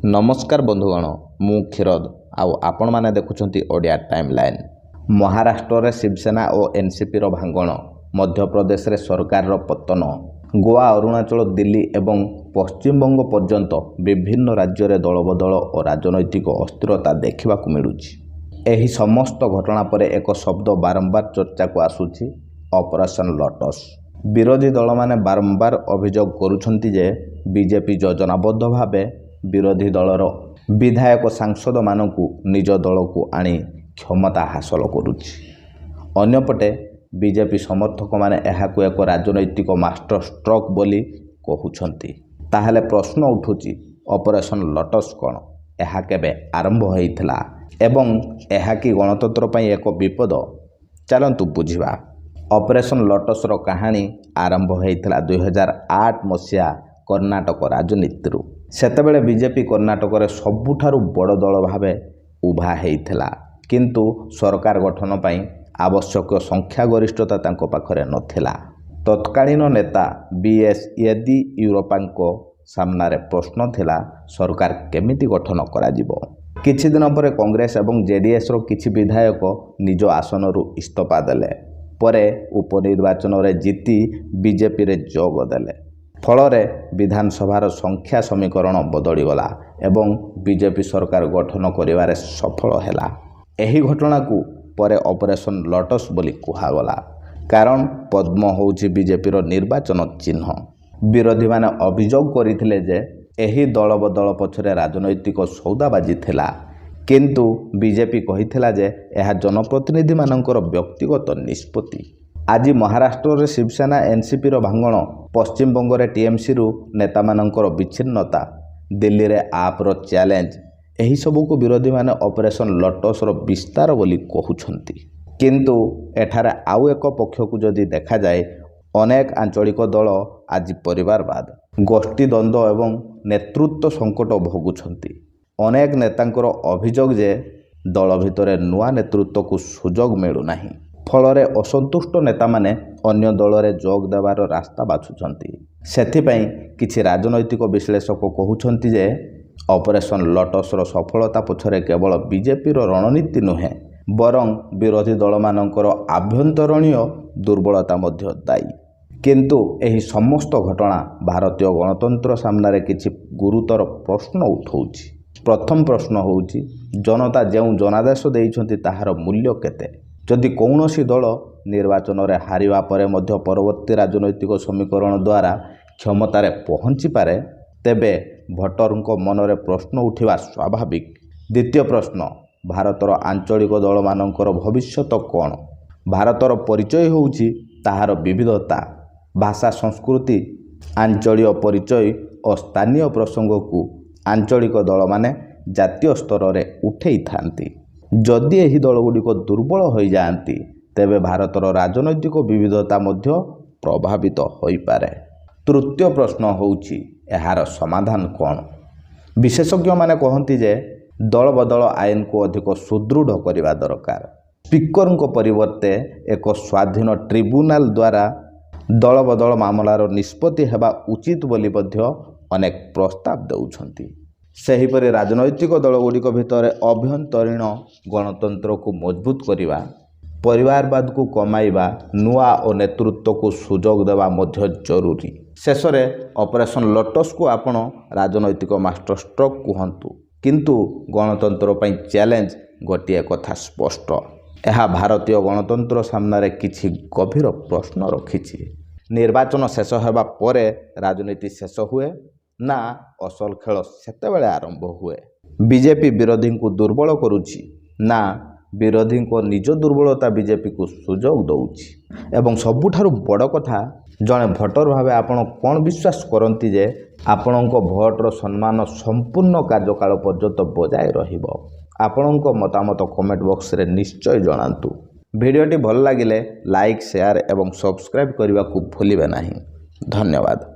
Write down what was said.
नमस्कार बंधुगण मु क्षीरद आउ आपण माने देखुछंती ओडिया टाइमलाइन। महाराष्ट्र रे शिवसेना और एनसीपी रो भांगण, मध्य प्रदेश रे सरकार रो पतन, गोवा अरुणाचल दिल्ली एवं पश्चिमबंग पर्यंत विभिन्न राज्य रे दलबदल और राजनैतिक अस्थिरता देखा मिलुछि। एही समस्त घटना पर एक शब्द बारंबार चर्चा को आसुछि, ऑपरेशन लोटस। विरोधी दल माने बारंबार अभियोग करुछंती जे बीजेपी योजनाबद्ध भावे विरोधी दलर विधायक सांसद मानकु निज दल को आनी क्षमता हासिल करुछि। अन्यपटे बीजेपी समर्थक माने एहाकु एक राजनैतिक मास्टर स्ट्रोक बोली कहउछंती। ताहले प्रश्न उठुछि, ऑपरेशन लोटस कोन, एहा केबे आरंभ होइथिला एवं एहा कि गणतंत्र पई एक विपद? चलंतु बुझिबा। ऑपरेशन लोटस रो कहानी आरंभ होइथिला 2008 मसिया कर्नाटक राजनीति। सेतेबेले बीजेपी कर्नाटक रे सबुठारु बड़ दल भावे उभा हेइथिला, किंतु सरकार गठन पई आवश्यक संख्यागरिष्ठता तांको पाखरे नथिला। तत्कालीन नेता बीएस येदियुरप्पांको सामनारे प्रश्न थिला, सरकार केमिति गठन करा जिवो। किछि दिन परे कांग्रेस एवं जेडीएस रो किछि विधायक निज आसनरु इस्तीफा देले, परे उपनिर्वाचन रे जीति बीजेपी रे जोग देले। फलरे विधानसभार संख्या समीकरण बदलीगला एवं बीजेपी सरकार गठन करिवारे सफल हैला। एही घटना को परे ऑपरेशन लोटस बोली कुहागला, कारण पद्म होउछि बीजेपी रो निर्वाचन चिन्ह। विरोधी माने अभियोग करिथिले जे एही दल बदल पछरे राजनैतिक सौदाबाजी थिला, किंतु बीजेपी कहिथिला जे एहा जनप्रतिनिधि मानकर व्यक्तिगत निष्पत्ति। आज महाराष्ट्र रे शिवसेना एनसीपी रो भांगण, पश्चिम बंग रे टीएमसी रु नेता मानकर विच्छिन्नता, दिल्ली रे आप रो चैलेंज, एही सबु को विरोधी माने ऑपरेशन लोटस रो विस्तार बोली कहउछंती। किंतु एठारे आउ एक पक्ष को जदि देखा जाए, अनेक आंचलिक दल आज परिवारवाद, गोष्ठी द्वंद्व एवं नेतृत्व संकट भोगुछंती। अनेक नेतांकर अभियोग जे दल भितरे नुआ नेतृत्व को सुजोग मिलु नाही, फलरे असंतुष्ट नेता माने अन्य दल रे जोग देवार रास्ता बाछुछंती। सेथिपई किछि राजनैतिक विश्लेषक कहउछंती जे ऑपरेशन लोटस रो सफलता पछरे केवल बीजेपी रो रणनीति नुहे, बरं विरोधी दल मानकर आभ्यंतरणीय दुर्बलता मध्य दायी। किंतु एही समस्त घटना भारतीय गणतंत्र सामने किछि गुरुतर प्रश्न उठाउछि। प्रथम प्रश्न होउछि, जनता जेउ जनादेश देइछंती ताहार मूल्य केते? जदि कौनसी दल निर्वाचन रे हारिवा परे मध्य परवर्ती राजनैतिक समीकरण द्वारा क्षमतार पहुँची पारे, तेबे भोटरଙ୍କ मनरे प्रश्न उठिबा स्वाभाविक। द्वितीय प्रश्न, भारतर आंचलिक दल मानकर भविष्यत कौन? भारतर परिचय होउछि ताहार विविधता, भाषा, संस्कृति, आंचलिक परिचय और स्थानीय प्रसंग को आंचलिक दल माने जातीय स्तर रे उठेई थांती। जदि एही दलगुड़िक दुर्बल हो जाती, तेबे भारतर राजनैतिक विविधता मध्य प्रभावित होई पारे। तृतीय प्रश्न होउछि, एहार समाधान कौन? विशेषज्ञ माने कहती जे दल बदल आईन को अधिक सुदृढ़ करने दरकार। स्पीकर को परिवर्ते एक स्वाधीन ट्रिब्यूनाल द्वारा दल बदल मामलार निष्पत्ति हेबा उचित बोली मध्य अनेक प्रस्ताव देउछंती। सेहीपरि राजनैतिक दलगुड़िक भितर अभ्यंतरीण गणतंत्र को मजबूत करवा, परिवारवाद को कमाइबा, नुआ और नेतृत्व को सुजोग देवा मध्य जरूरी। शेष में ऑपरेशन लोटस को आपण राजनैतिक मास्टर स्ट्रोक कहतु, किंतु गणतंत्र पई चैलेंज गोटे कथा स्पष्ट, यह भारतीय गणतंत्र सामने किछि गभीर प्रश्न रखिछि। निर्वाचन शेष होगा परे राजनीति शेष हुए ना असल खेल सेतेबेले आरंभ हुए? बीजेपी विरोधी को दुर्बल करुछि ना विरोधी को निज दुर्बलता बीजेपी को सुजोग दउछि? एवं सबुठारु बड़ कथा, जड़े भोटर भावे आपण कौन विश्वास करती जे आपणको भोटर सम्मान संपूर्ण कार्यकाल पर्यंत बजाय रहिबो? आपणको मतामत कमेंट बॉक्स रे निश्चय जणांतु। वीडियोटी भल लागिले लाइक, शेयर एवं सब्सक्राइब करने को भूलिबे नहीं। धन्यवाद।